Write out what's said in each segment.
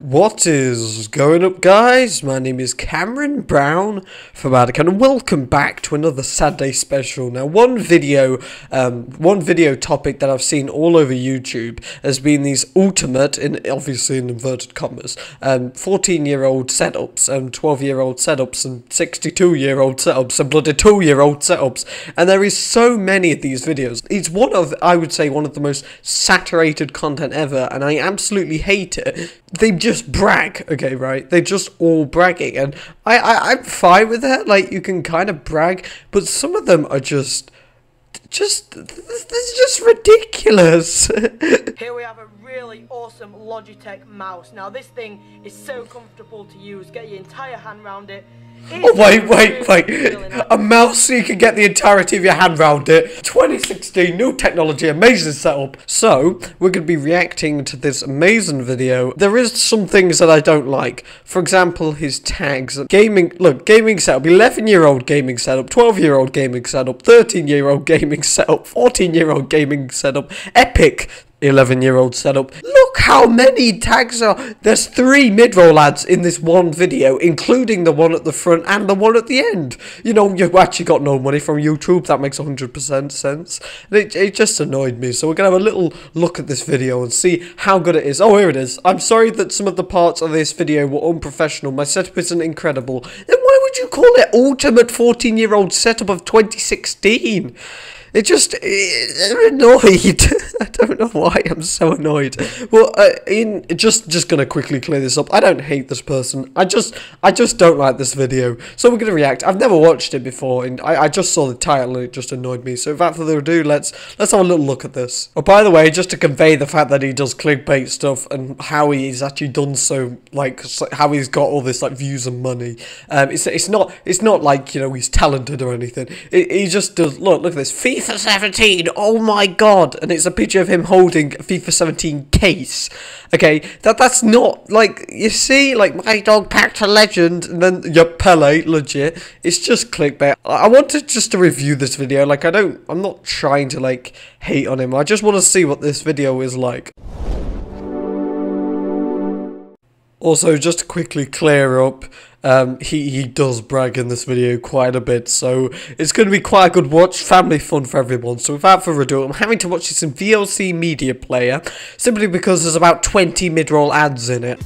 What is going up, guys? My name is Cameron Brown from INACCURATE, and welcome back to another Saturday special. Now, one video topic that I've seen all over YouTube has been these ultimate, obviously in inverted commas, 14-year-old setups, and 12-year-old setups, and 62-year-old setups, and bloody 2-year-old setups, and there is so many of these videos. It's one of, I would say, one of the most saturated content ever, and I absolutely hate it. They just brag, okay, right? They're just all bragging, and I'm fine with that. Like, you can kind of brag, but some of them are just ridiculous. Here we have a really awesome Logitech mouse. Now this thing is so comfortable to use. Get your entire hand around it. Oh, wait. A mouse so you can get the entirety of your hand round it. 2016, new technology, amazing setup. So, we're going to be reacting to this amazing video. There is some things that I don't like. For example, his tags. Gaming setup, 11-year-old gaming setup, 12-year-old gaming setup, 13-year-old gaming setup, 14-year-old gaming setup, epic 11-year-old setup. Look how many tags are. There's 3 mid-roll ads in this one video, including the one at the front and the one at the end. You know, you've actually got no money from YouTube. That makes 100% sense. It just annoyed me. So we're going to have a little look at this video and see how good it is. Oh, here it is. I'm sorry that some of the parts of this video were unprofessional. My setup isn't incredible. Then why would you call it Ultimate 14-year-old Setup of 2016? I'm annoyed. I don't know why I'm so annoyed. Well, just gonna quickly clear this up. I don't hate this person. I just don't like this video. So we're gonna react. I've never watched it before, and I just saw the title and it just annoyed me. So without further ado, let's have a little look at this. Oh, by the way, just to convey the fact that he does clickbait stuff and how he's actually done so, like how he's got all this like views and money. It's not like, you know, he's talented or anything. He just does. Look at this. FIFA 17, oh my god, and it's a picture of him holding a FIFA 17 case. Okay, that's not, like, you see, like, my dog packed a legend, and then, yep, Pele, legit. It's just clickbait. I wanted just to review this video, like, I'm not trying to, like, hate on him. I just want to see what this video is like. Also, just to quickly clear up, he does brag in this video quite a bit, so it's going to be quite a good watch, family fun for everyone. So without further ado, I'm having to watch this in VLC Media Player, simply because there's about 20 mid-roll ads in it.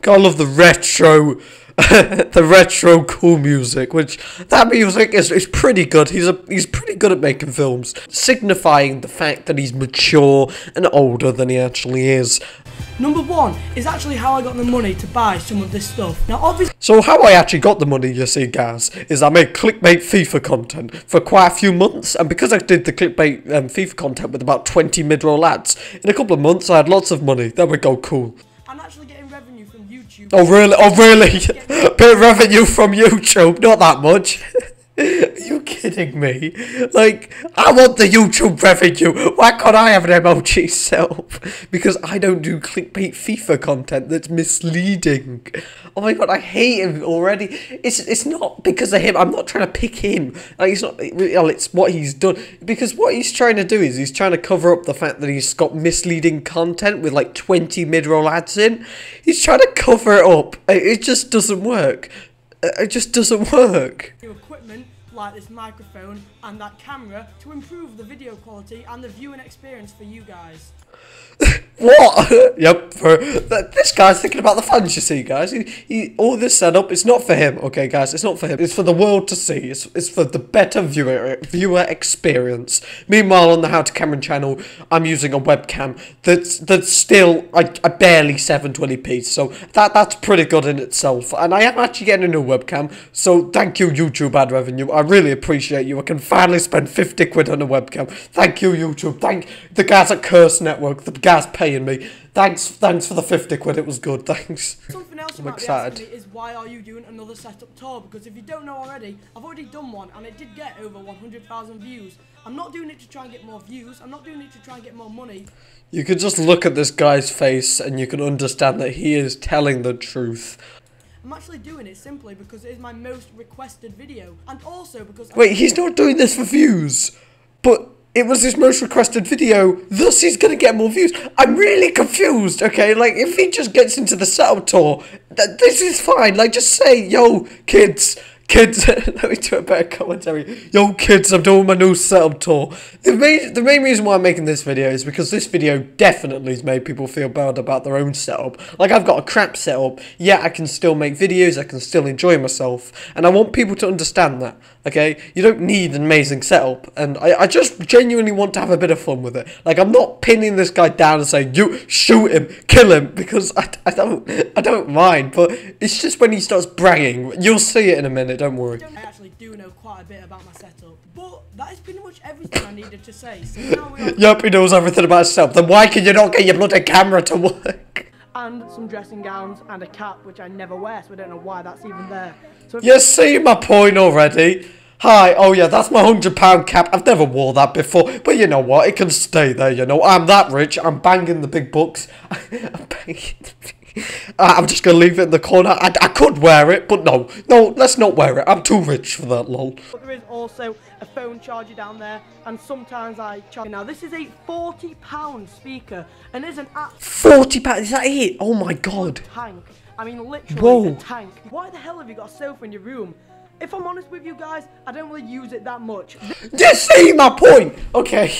God, I love the retro... the retro cool music, which that music is pretty good. He's pretty good at making films, signifying the fact that he's mature and older than he actually is. Number 1 is actually how I got the money to buy some of this stuff. Now, obviously, so how I actually got the money, you see, guys, is I made clickbait FIFA content for quite a few months, and because I did the clickbait FIFA content with about 20 mid-roll ads, in a couple of months I had lots of money. There we go, cool. I'm actually getting revenue from YouTube. Oh really? Oh really? Bit of revenue from YouTube, not that much. Are you kidding me? Like, I want the YouTube revenue. Why can't I have an emoji self? Because I don't do clickbait FIFA content that's misleading. Oh my god, I hate him already. It's not because of him. I'm not trying to pick him. Like, it's not. It's what he's done. Because what he's trying to do is he's trying to cover up the fact that he's got misleading content with like 20 mid-roll ads in. He's trying to cover it up. It just doesn't work. It just doesn't work. Equipment like this microphone and that camera to improve the video quality and the viewing experience for you guys. What? Yep, this guy's thinking about the fans, you see, guys. All this setup, it's not for him, okay, guys? It's not for him. It's for the world to see. It's for the better viewer experience. Meanwhile, on the How to Cameron channel, I'm using a webcam that's still a barely 720p, so that's pretty good in itself. And I am actually getting a new webcam, so thank you, YouTube ad revenue. I really appreciate you. I can finally spend 50 quid on a webcam. Thank you, YouTube. Thank the guys at Curse Network, the guys paying me. Thanks for the 50 quid, it was good, thanks. Something else I'm about excited. the Ask Me is why are you doing another setup tour? Because if you don't know already, I've already done one and it did get over 100,000 views. I'm not doing it to try and get more views, I'm not doing it to try and get more money. You could just look at this guy's face and you can understand that he is telling the truth. I'm actually doing it simply because it is my most requested video, and also because... Wait, he's not doing this for views, but it was his most requested video, thus he's gonna get more views. I'm really confused, okay? Like, if he just gets into the setup tour, this is fine. Like, just say, yo, kids, let me do a better commentary. Yo, kids, I'm doing my new setup tour. The main reason why I'm making this video is because this video definitely has made people feel bad about their own setup. Like, I've got a crap setup, yet I can still make videos, I can still enjoy myself, and I want people to understand that, okay? You don't need an amazing setup, and I just genuinely want to have a bit of fun with it. Like, I'm not pinning this guy down and saying, you, shoot him, kill him, because I don't mind, but it's just when he starts bragging, you'll see it in a minute. Don't worry. I actually do know quite a bit about my setup, but that is pretty much everything I needed to say. So now we Yep, he knows everything about himself. Then why can you not get your bloody camera to work? And some dressing gowns and a cap, which I never wear, so I don't know why that's even there. So You see my point already? Hi, oh yeah, that's my £100 cap. I've never wore that before, but you know what? It can stay there, you know. I'm that rich. I'm banging the big bucks. I'm just gonna leave it in the corner. I could wear it, but no, let's not wear it. I'm too rich for that, lol. But there is also a phone charger down there, and sometimes I charge. Now this is a £40 speaker, and is an app. £40? Is that it? Oh my god. Tank. I mean, literally Whoa. a tank. Why the hell have you got a sofa in your room? If I'm honest with you guys, I don't really use it that much. Just see my point, okay?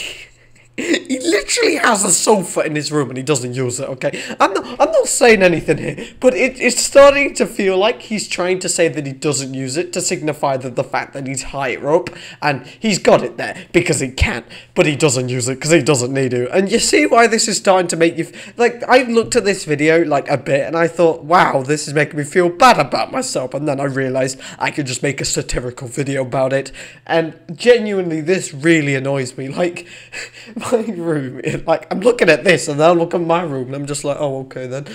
He literally has a sofa in his room and he doesn't use it, okay? I'm not saying anything here, but it's starting to feel like he's trying to say that he doesn't use it to signify the fact that he's higher up and he's got it there because he can, but he doesn't use it because he doesn't need to. And you see why this is starting to make you... Like, I looked at this video, like, a bit and I thought, wow, this is making me feel bad about myself. And then I realised I could just make a satirical video about it. And genuinely, this really annoys me. Like... my room, like, I'm looking at this and then I look at my room and I'm just like, oh, okay then.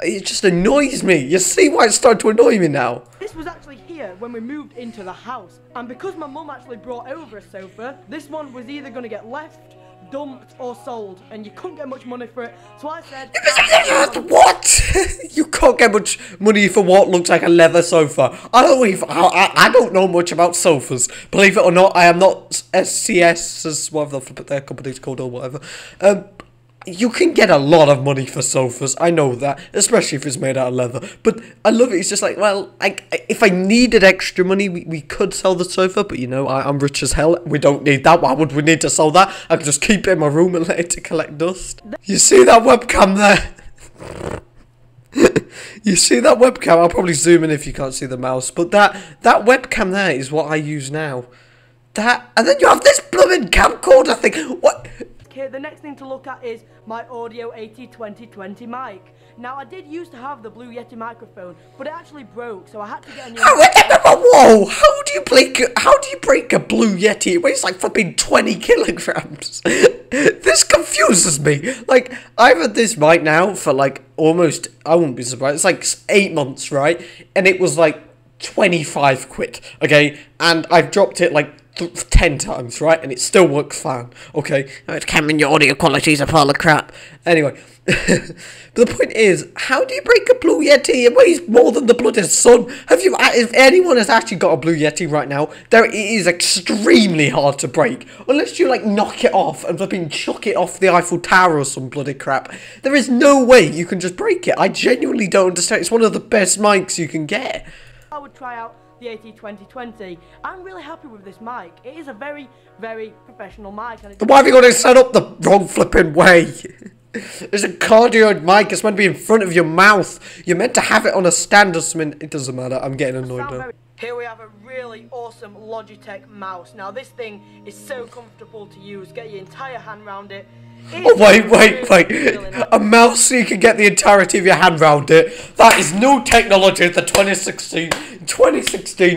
It just annoys me. You see why it's starting to annoy me now? This was actually here when we moved into the house, and because my mum actually brought over a sofa, this one was either going to get left, dumped or sold, and you couldn't get much money for it, so I said... What? You can't get much money for what looks like a leather sofa. I don't know much about sofas. Believe it or not, I am not SCS, as whatever their company's called or whatever. You can get a lot of money for sofas, I know that, especially if it's made out of leather, but I love it. It's just like, well, if I needed extra money, we could sell the sofa, but you know, I'm rich as hell, we don't need that. Why would we need to sell that? I could just keep it in my room and let it collect dust. You see that webcam there? You see that webcam? I'll probably zoom in if you can't see the mouse, but that webcam there is what I use now. And then you have this blooming camcorder thing. What? Okay, the next thing to look at is my Audio AT2020 mic. Now, I did used to have the Blue Yeti microphone, but it actually broke, so I had to get a new... Whoa! How do you break a Blue Yeti? It weighs like flipping 20 kilograms. This confuses me. Like, I've had this mic now for like almost, I wouldn't be surprised, it's like 8 months, right? And it was like 25 quid, okay? And I've dropped it like 10 times, right? And it still works fine, okay? It can mean your audio quality is a pile of crap. Anyway, but the point is, how do you break a Blue Yeti? It weighs more than the bloody sun. If anyone has actually got a Blue Yeti right now, it is extremely hard to break. Unless you, like, knock it off and flipping chuck it off the Eiffel Tower or some bloody crap. There is no way you can just break it. I genuinely don't understand. It's one of the best mics you can get. I would try out the AT2020. I'm really happy with this mic. It is a very, very professional mic. And Why have you got it set up the wrong flipping way? It's a cardioid mic. It's meant to be in front of your mouth. You're meant to have it on a stand or something. It doesn't matter. I'm getting annoyed now. Here we have a really awesome Logitech mouse. Now this thing is so comfortable to use. Get your entire hand around it. Oh, wait. A mouse so you can get the entirety of your hand round it. That is new technology, the 2016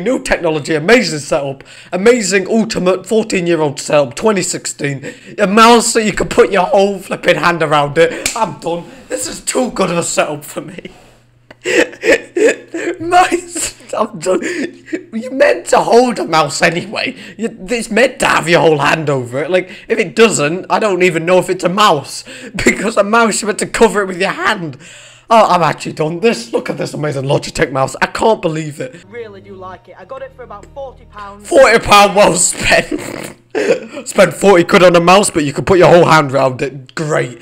new technology, amazing setup, amazing ultimate 14-year-old setup, 2016. A mouse so you can put your whole flipping hand around it. I'm done. This is too good of a setup for me. Nice. I'm done. You're meant to hold a mouse anyway. It's meant to have your whole hand over it. Like, if it doesn't, I don't even know if it's a mouse. Because a mouse, you're meant to cover it with your hand. Oh, I'm actually done this. Look at this amazing Logitech mouse. I can't believe it. Really do like it. I got it for about £40. £40 well spent. Spend 40 quid on a mouse, but you can put your whole hand around it. Great.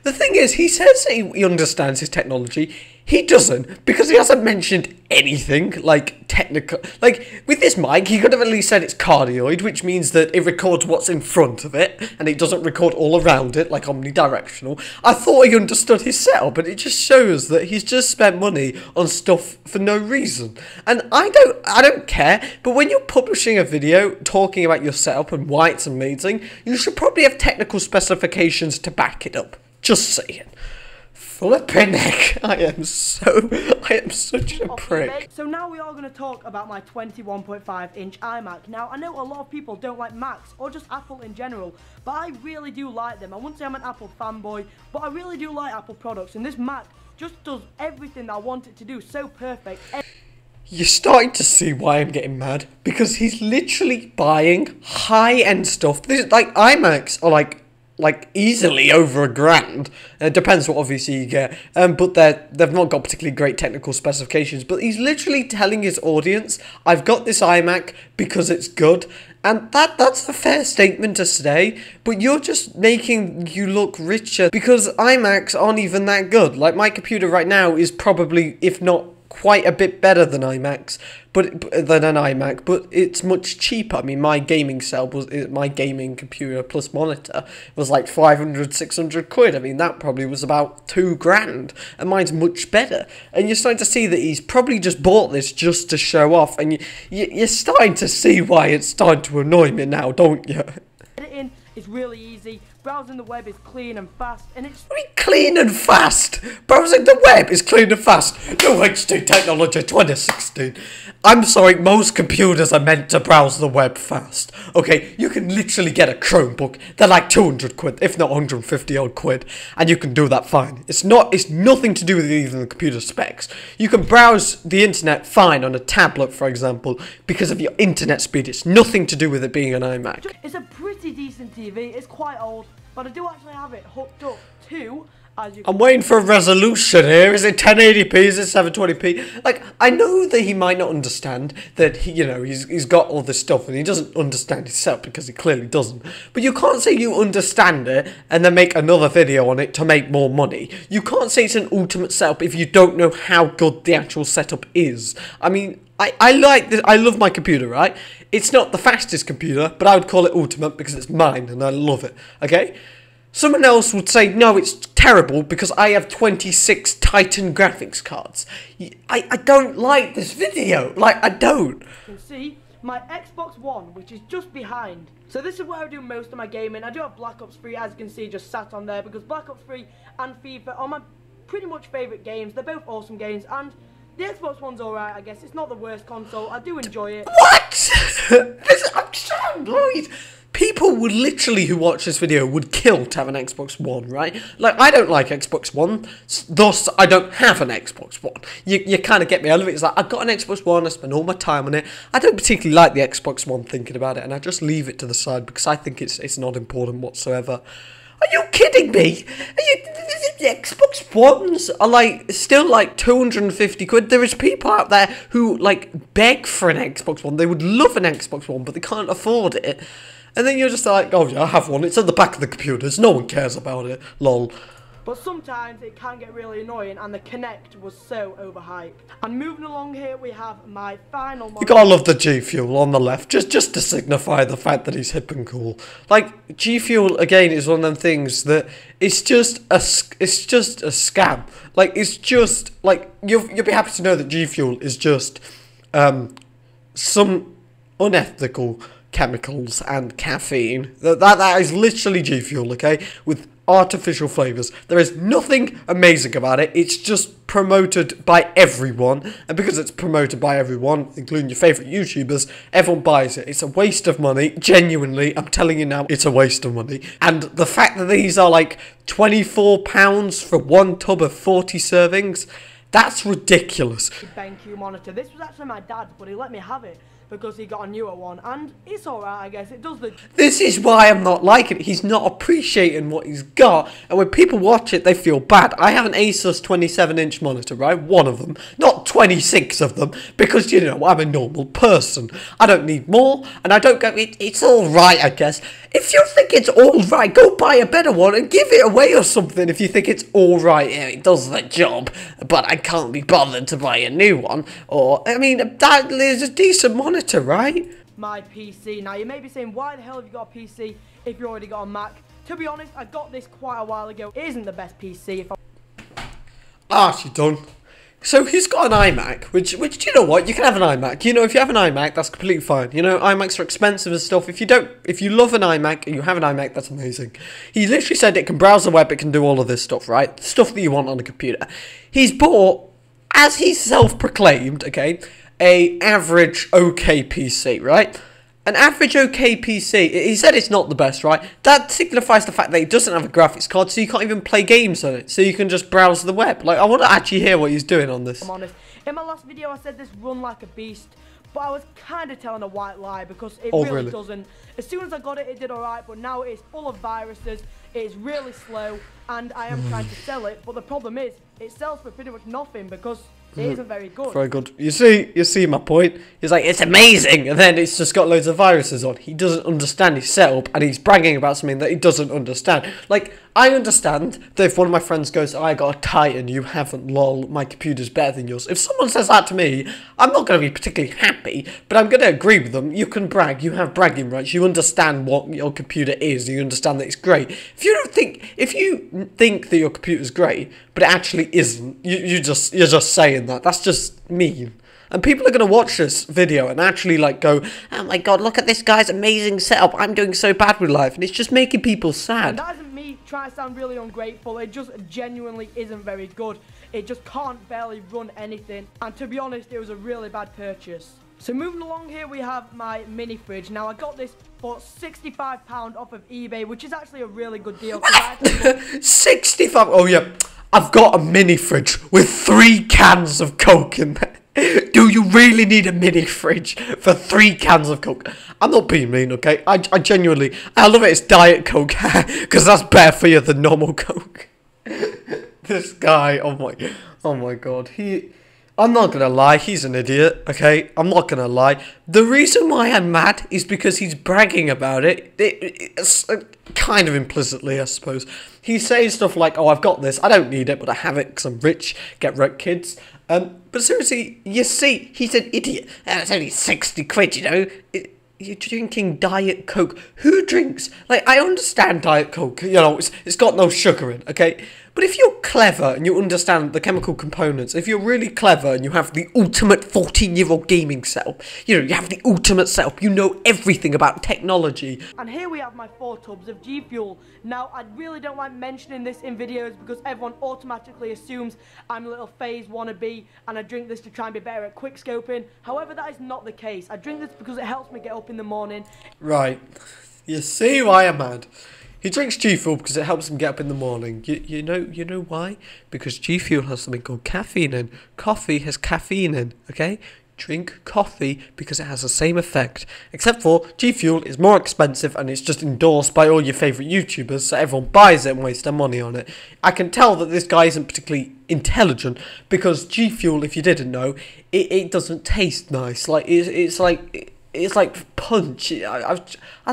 The thing is, he says that he understands his technology. He doesn't, because he hasn't mentioned anything, like, technical. Like, with this mic, he could have at least said it's cardioid, which means that it records what's in front of it, and it doesn't record all around it, like omnidirectional. I thought he understood his setup, but it just shows that he's just spent money on stuff for no reason. And I don't care, but when you're publishing a video talking about your setup and why it's amazing, you should probably have technical specifications to back it up. Just saying. Flipping heck, I am such a prick. So now we are going to talk about my 21.5-inch iMac. Now, I know a lot of people don't like Macs, or just Apple in general, but I really do like them. I wouldn't say I'm an Apple fanboy, but I really do like Apple products, and this Mac just does everything that I want it to do so perfect. You're starting to see why I'm getting mad, because he's literally buying high-end stuff. This, like, iMacs are like easily over £1,000. It depends what obviously you get, but they've not got particularly great technical specifications. But he's literally telling his audience, "I've got this iMac because it's good," and that's a fair statement to say. But you're just making you look richer, because iMacs aren't even that good. Like, my computer right now is probably, if not quite a bit better than iMacs, than an iMac, but it's much cheaper. I mean, my gaming my gaming computer plus monitor was like 500, 600 quid. I mean, that probably was about £2,000, and mine's much better. And you're starting to see that he's probably just bought this just to show off, and you're starting to see why it's starting to annoy me now, don't you? Editing is really easy. Browsing the web is clean and fast, and it's clean and fast. Browsing the web is clean and fast. No HD technology 2016. I'm sorry, most computers are meant to browse the web fast. Okay, you can literally get a Chromebook. They're like 200 quid, if not 150 odd quid, and you can do that fine. It's nothing to do with even the computer specs. You can browse the internet fine on a tablet, for example, because of your internet speed. It's nothing to do with it being an iMac. It's a pretty decent TV. It's quite old, but I do actually have it hooked up to, as you can I'm waiting for a resolution here. Is it 1080p? Is it 720p? Like, I know that he might not understand that he's got all this stuff and he doesn't understand himself, because he clearly doesn't. But you can't say you understand it and then make another video on it to make more money. You can't say it's an ultimate setup if you don't know how good the actual setup is. I mean, I like this. I love my computer, right? It's not the fastest computer, but I would call it ultimate because it's mine and I love it, okay? Someone else would say, no, it's terrible because I have 26 Titan graphics cards. I don't like this video. Like, I don't. You can see my Xbox One, which is just behind. So this is where I do most of my gaming. I do have Black Ops 3, as you can see, just sat on there, because Black Ops 3 and FIFA are my pretty much favourite games. They're both awesome games, and the Xbox One's alright, I guess. It's not the worst console. I do enjoy it. What? I'm so annoyed. People would literally, who watch this video, would kill to have an Xbox One, right? Like, I don't like Xbox One, thus I don't have an Xbox One. You kind of get me out of it. It's like, I've got an Xbox One, I spend all my time on it. I don't particularly like the Xbox One thinking about it, and I just leave it to the side because I think it's not important whatsoever. Are you kidding me? The Xbox Ones are like still like 250 quid. There is people out there who like beg for an Xbox One. They would love an Xbox One, but they can't afford it. And then you're just like, oh yeah, I have one. It's at the back of the computers. No one cares about it. Lol. But sometimes it can get really annoying, and the Kinect was so overhyped. And moving along here, we have my final model. You gotta love the G Fuel on the left, just to signify the fact that he's hip and cool. Like, G Fuel again is one of them things that it's just a scam. Like, it's just like you'll be happy to know that G Fuel is just some unethical chemicals and caffeine. That is literally G Fuel, okay, with artificial flavors. There is nothing amazing about it. It's just promoted by everyone, and because it's promoted by everyone, including your favorite YouTubers, everyone buys it. It's a waste of money. Genuinely, I'm telling you now, it's a waste of money. And the fact that these are like £24 for one tub of 40 servings, that's ridiculous. BenQ monitor. This was actually my dad's, but he let me have it. because he got a newer one, and it's alright, I guess. It does the... This is why I'm not liking it. He's not appreciating what he's got, and when people watch it, they feel bad. I have an Asus 27-inch monitor, right? One of them, not 26 of them, because, you know, I'm a normal person. I don't need more, and I don't go, it's alright, I guess. If you think it's alright, go buy a better one and give it away or something if you think it's alright. Yeah, it does the job, but I can't be bothered to buy a new one. Or, I mean, that is a decent monitor, right? My PC. Now, you may be saying, why the hell have you got a PC if you already got a Mac? To be honest, I got this quite a while ago. It isn't the best PC if I... She done. So he's got an iMac, which you know what, you can have an iMac. You know, if you have an iMac, that's completely fine. You know, iMacs are expensive and stuff. If you love an iMac and you have an iMac, that's amazing. He literally said it can browse the web, it can do all of this stuff, right? Stuff that you want on a computer. He's bought, as he self-proclaimed, okay, a average okay PC, right? An average okay PC, he said it's not the best, right? That signifies the fact that it doesn't have a graphics card, so you can't even play games on it. So you can just browse the web. Like, I want to actually hear what he's doing on this. I'm honest. In my last video, I said this run like a beast, but I was kind of telling a white lie because it really doesn't. As soon as I got it, it did alright, but now it's full of viruses, it's really slow, and I am trying to sell it, but the problem is, it sells for pretty much nothing because it isn't very good. Very good. You see my point? He's like, it's amazing, and then it's just got loads of viruses on. He doesn't understand his setup, and he's bragging about something that he doesn't understand. Like, I understand that if one of my friends goes, I got a Titan, you haven't, lol, my computer's better than yours. If someone says that to me, I'm not going to be particularly happy, but I'm going to agree with them. You can brag, you have bragging rights, you understand what your computer is, you understand that it's great. If you think that your computer's great, but it actually isn't, you're just saying that. That's just mean. And people are going to watch this video and actually like go, oh my god, look at this guy's amazing setup, I'm doing so bad with life, and it's just making people sad. And that isn't me trying to sound really ungrateful, it just genuinely isn't very good. It just can't barely run anything, and to be honest, it was a really bad purchase. So moving along here, we have my mini fridge. Now I got this for £65 off of eBay, which is actually a really good deal. 65, oh yeah, I've got a mini fridge with 3 cans of Coke in there. Do you really need a mini fridge for 3 cans of Coke? I'm not being mean, okay? I genuinely, I love it, it's Diet Coke, because that's better for you than normal Coke. This guy, oh my god, I'm not gonna lie, he's an idiot, okay? I'm not gonna lie. The reason why I'm mad is because he's bragging about it. It's kind of implicitly, I suppose. He's saying stuff like, oh, I've got this, I don't need it, but I have it because I'm rich, get wrecked kids. But seriously, you see, he's an idiot. It's only 60 quid, you know? You're drinking Diet Coke. Who drinks? Like, I understand Diet Coke, you know, it's got no sugar in, okay? But if you're clever and you understand the chemical components, if you're really clever and you have the ultimate 14-year-old gaming setup, you know, you have the ultimate setup, you know everything about technology. And here we have my 4 tubs of G Fuel. Now, I really don't like mentioning this in videos because everyone automatically assumes I'm a little phase wannabe and I drink this to try and be better at quick scoping. However, that is not the case. I drink this because it helps me get up in the morning. Right. You see why I'm mad. He drinks G Fuel because it helps him get up in the morning. You know why? Because G Fuel has something called caffeine in. Coffee has caffeine in, okay? Drink coffee because it has the same effect. Except for G Fuel is more expensive and it's just endorsed by all your favourite YouTubers, so everyone buys it and wastes their money on it. I can tell that this guy isn't particularly intelligent because G Fuel, if you didn't know, it doesn't taste nice. Like it's like punch. I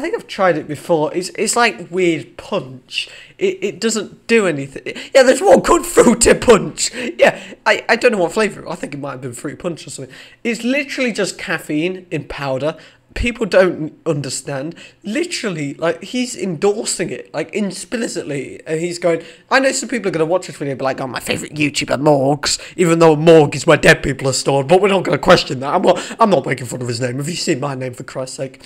think I've tried it before. It's like weird punch. It doesn't do anything. Yeah, there's one called Fruity Punch. Yeah, I don't know what flavour. I think it might have been Fruity Punch or something. It's literally just caffeine in powder. People don't understand. Literally, like, he's endorsing it, like, explicitly. And he's going, I know some people are going to watch this video and be like, oh, my favourite YouTuber, Morgs, even though a morgue is where dead people are stored, but we're not going to question that. I'm not making fun of his name. Have you seen my name, for Christ's sake?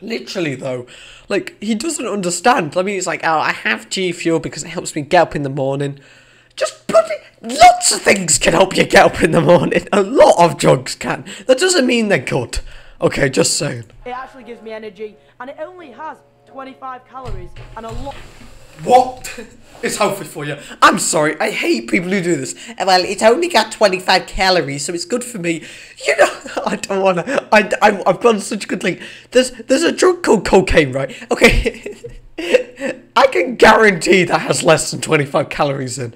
Literally, though, like, he doesn't understand. I mean, it's like, oh, I have G Fuel because it helps me get up in the morning. Just put it, lots of things can help you get up in the morning. A lot of drugs can. That doesn't mean they're good. Okay, just saying. It actually gives me energy, and it only has 25 calories and a lot. What? It's healthy for you. I'm sorry, I hate people who do this. Well, it's only got 25 calories, so it's good for me. You know, I don't wanna. I've got such a good link. There's a drug called cocaine, right? Okay. I can guarantee that has less than 25 calories in.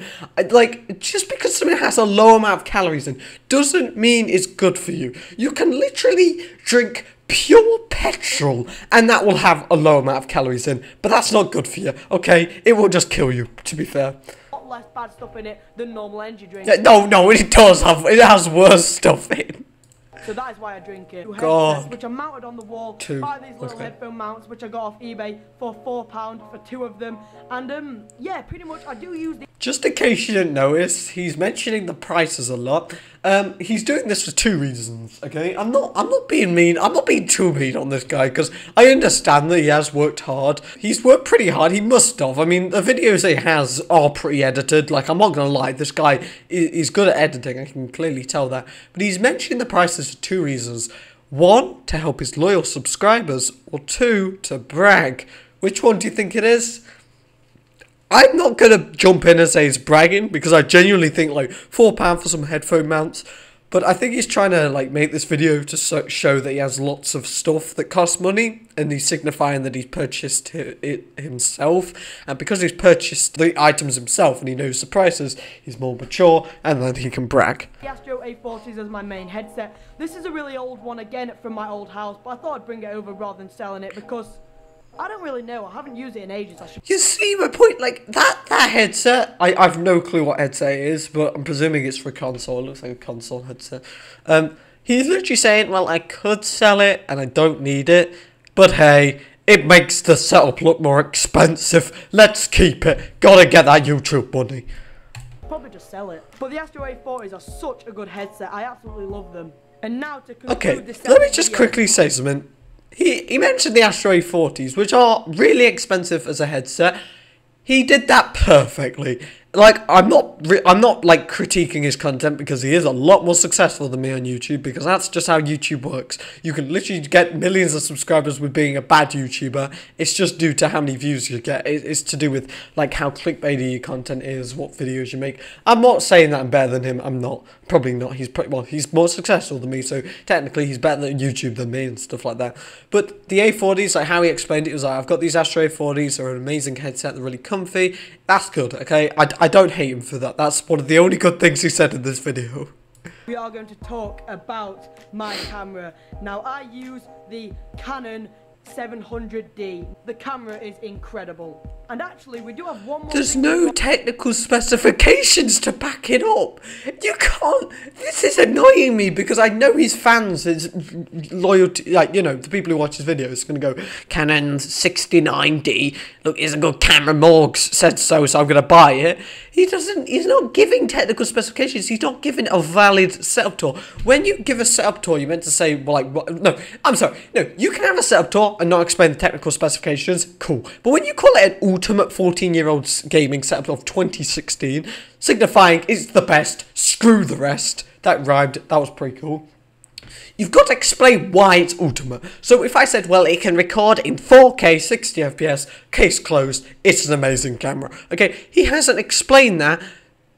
Like, just because something has a low amount of calories in doesn't mean it's good for you. You can literally drink pure petrol and that will have a low amount of calories in, but that's not good for you, okay? It will just kill you, to be fair. A lot less bad stuff in it than normal energy drinks. No, it does have, it has worse stuff in. So that is why I drink it. God. Which are mounted on the wall by these little headphone mounts, which I got off eBay for £4 for 2 of them. And yeah, pretty much I do use the... Just in case you didn't notice, he's mentioning the prices a lot. He's doing this for 2 reasons, okay? I'm not being mean. I'm not being too mean on this guy because I understand that he has worked hard. He's worked pretty hard. He must have. I mean, the videos he has are pretty edited. Like, I'm not gonna lie, this guy is good at editing. I can clearly tell that. But he's mentioning the prices for 2 reasons. 1, to help his loyal subscribers, or 2, to brag. Which one do you think it is? I'm not going to jump in and say it's bragging because I genuinely think like £4 for some headphone mounts. But I think he's trying to like make this video to show that he has lots of stuff that costs money. And he's signifying that he's purchased it himself. And because he's purchased the items himself and he knows the prices, he's more mature and then he can brag. The Astro A40s as my main headset. This is a really old one again from my old house. But I thought I'd bring it over rather than selling it because... I don't really know. I haven't used it in ages. You see my point? Like, that headset, I've no clue what headset it is, but I'm presuming it's for console. It looks like a console headset. He's literally saying, well, I could sell it, and I don't need it, but hey, it makes the setup look more expensive. Let's keep it. Gotta get that YouTube money. Probably just sell it. But the Astro A40s are such a good headset. I absolutely love them. And now to conclude this... Okay, let me just quickly say something. He mentioned the Astro A40s, which are really expensive as a headset. He did that perfectly. Like, I'm not like critiquing his content because he is a lot more successful than me on YouTube because that's just how YouTube works. You can literally get millions of subscribers with being a bad YouTuber. It's just due to how many views you get. It's to do with like how clickbaity your content is, what videos you make. I'm not saying that I'm better than him. I'm not. Probably not. He's more successful than me, so technically he's better at YouTube than me and stuff like that. But the A40s, like how he explained it, was like, I've got these Astro A40s. They're an amazing headset. They're really comfy. That's good. Okay, I don't hate him for that. That's one of the only good things he said in this video. We are going to talk about my camera. Now, I use the Canon 700D. The camera is incredible. And actually, we do have one more... There's no technical specifications to back it up. You can't... This is annoying me because I know his fans, his loyalty, like, you know, the people who watch his videos are going to go, Canon 69D, look, it's a good camera, MORGZ'S said so I'm going to buy it. He's not giving technical specifications. He's not giving a valid setup tour. When you give a setup tour, you meant to say, well, like, no, I'm sorry. No, you can have a setup tour and not explain the technical specifications. Cool. But when you call it an ultimate 14-year-old gaming setup of 2016, signifying it's the best, screw the rest. That rhymed. That was pretty cool. You've got to explain why it's ultimate. So if I said, well, it can record in 4K, 60 FPS, case closed, it's an amazing camera. Okay, he hasn't explained that.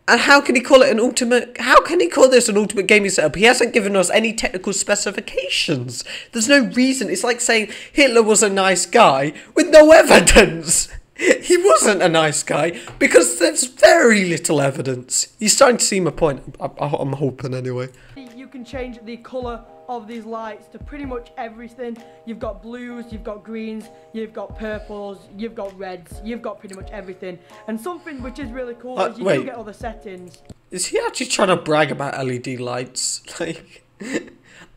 And how can he call it an ultimate... How can he call this an ultimate gaming setup? He hasn't given us any technical specifications. There's no reason. It's like saying Hitler was a nice guy with no evidence. He wasn't a nice guy because there's very little evidence. You're starting to see my point. I'm hoping anyway. You can change the colour of these lights to pretty much everything. You've got blues, you've got greens, you've got purples, you've got reds, you've got pretty much everything. And something which is really cool is you do get other settings. Is he actually trying to brag about LED lights? Like, I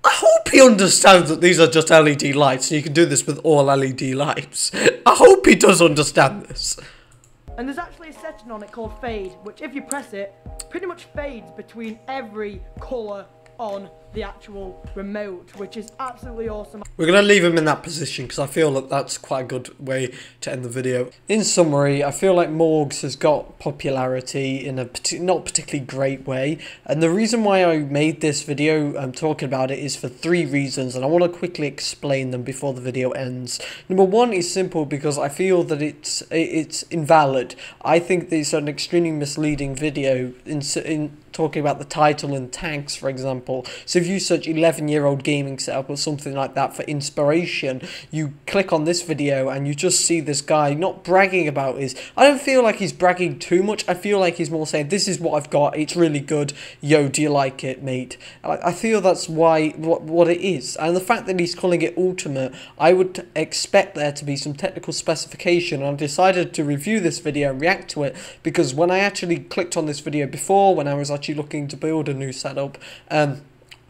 hope he understands that these are just LED lights and you can do this with all LED lights. I hope he does understand this. And there's actually a setting on it called fade, which if you press it, pretty much fades between every colour on the actual remote, which is absolutely awesome. We're going to leave him in that position because I feel that that's quite a good way to end the video. In summary, I feel like Morgs has got popularity in a not particularly great way, and the reason why I made this video talking about it is for 3 reasons, and I want to quickly explain them before the video ends. Number 1 is simple because I feel that it's invalid. I think that it's an extremely misleading video in talking about the title and tags, for example. So if you search 11-year-old gaming setup or something like that for inspiration, you click on this video and you just see this guy not bragging about his... I don't feel like he's bragging too much. I feel like he's more saying, this is what I've got, it's really good, yo, do you like it, mate? I feel that's what it is. And the fact that he's calling it Ultimate, I would expect there to be some technical specification, and I decided to review this video and react to it because when I actually clicked on this video before, when I was actually looking to build a new setup, I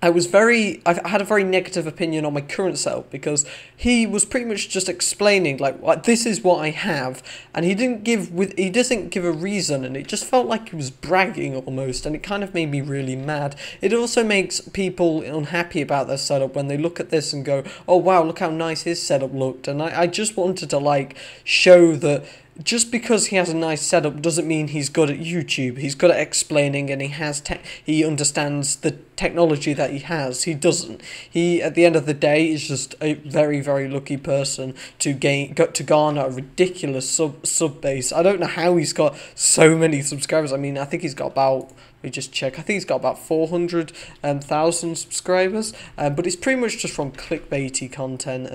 had a very negative opinion on my current setup because he was pretty much just explaining like this is what I have, and he doesn't give a reason, and it just felt like he was bragging almost, and it kind of made me really mad. It also makes people unhappy about their setup when they look at this and go, oh wow, look how nice his setup looked, and I just wanted to like show that just because he has a nice setup doesn't mean he's good at YouTube. He's good at explaining, and he understands the technology that he has. He doesn't. He, at the end of the day, is just a very, very lucky person to garner a ridiculous sub base. I don't know how he's got so many subscribers. I mean, I think he's got about... Let me just check. I think he's got about 400,000 subscribers, but it's pretty much just from clickbaity content,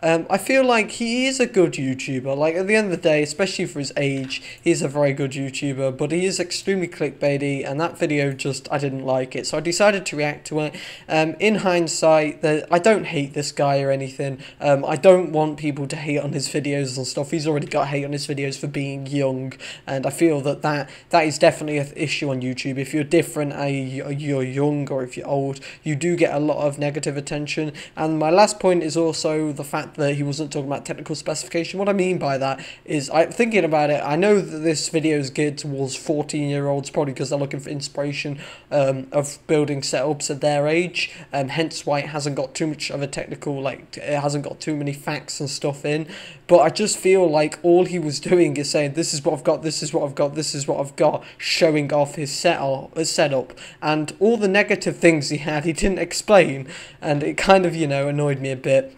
and I feel like he is a good YouTuber. Like, at the end of the day, especially for his age, he's a very good YouTuber, but he is extremely clickbaity, and that video just, I didn't like it, so I decided to react to it. In hindsight, I don't hate this guy or anything. I don't want people to hate on his videos and stuff. He's already got hate on his videos for being young, and I feel that is definitely an issue on YouTube. If you're different, you're young, or if you're old, you do get a lot of negative attention. And my last point is also the fact that he wasn't talking about technical specification. What I mean by that is, thinking about it, I know that this video is geared towards 14-year-olds, probably because they're looking for inspiration of building setups at their age, hence why it hasn't got too much of a technical, like, it hasn't got too many facts and stuff in. But I just feel like all he was doing is saying, this is what I've got, this is what I've got, this is what I've got, showing off his setup, and all the negative things he had, he didn't explain, and it kind of, you know, annoyed me a bit.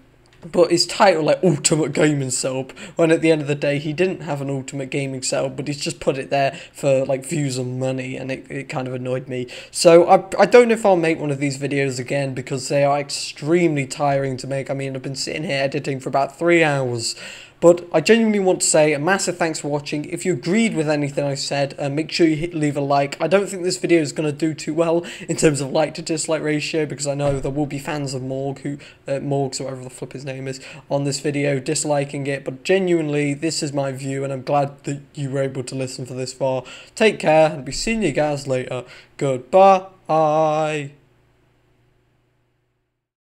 But his title, like, Ultimate Gaming Setup, when at the end of the day, he didn't have an Ultimate Gaming Setup, but he's just put it there for, like, views and money, and it kind of annoyed me. So, I don't know if I'll make one of these videos again, because they are extremely tiring to make. I mean, I've been sitting here editing for about 3 hours. But I genuinely want to say a massive thanks for watching. If you agreed with anything I said, make sure you leave a like. I don't think this video is going to do too well in terms of like to dislike ratio, because I know there will be fans of Morgs, or whatever the flip his name is, on this video disliking it. But genuinely, this is my view, and I'm glad that you were able to listen for this far. Take care, and be seeing you guys later. Goodbye.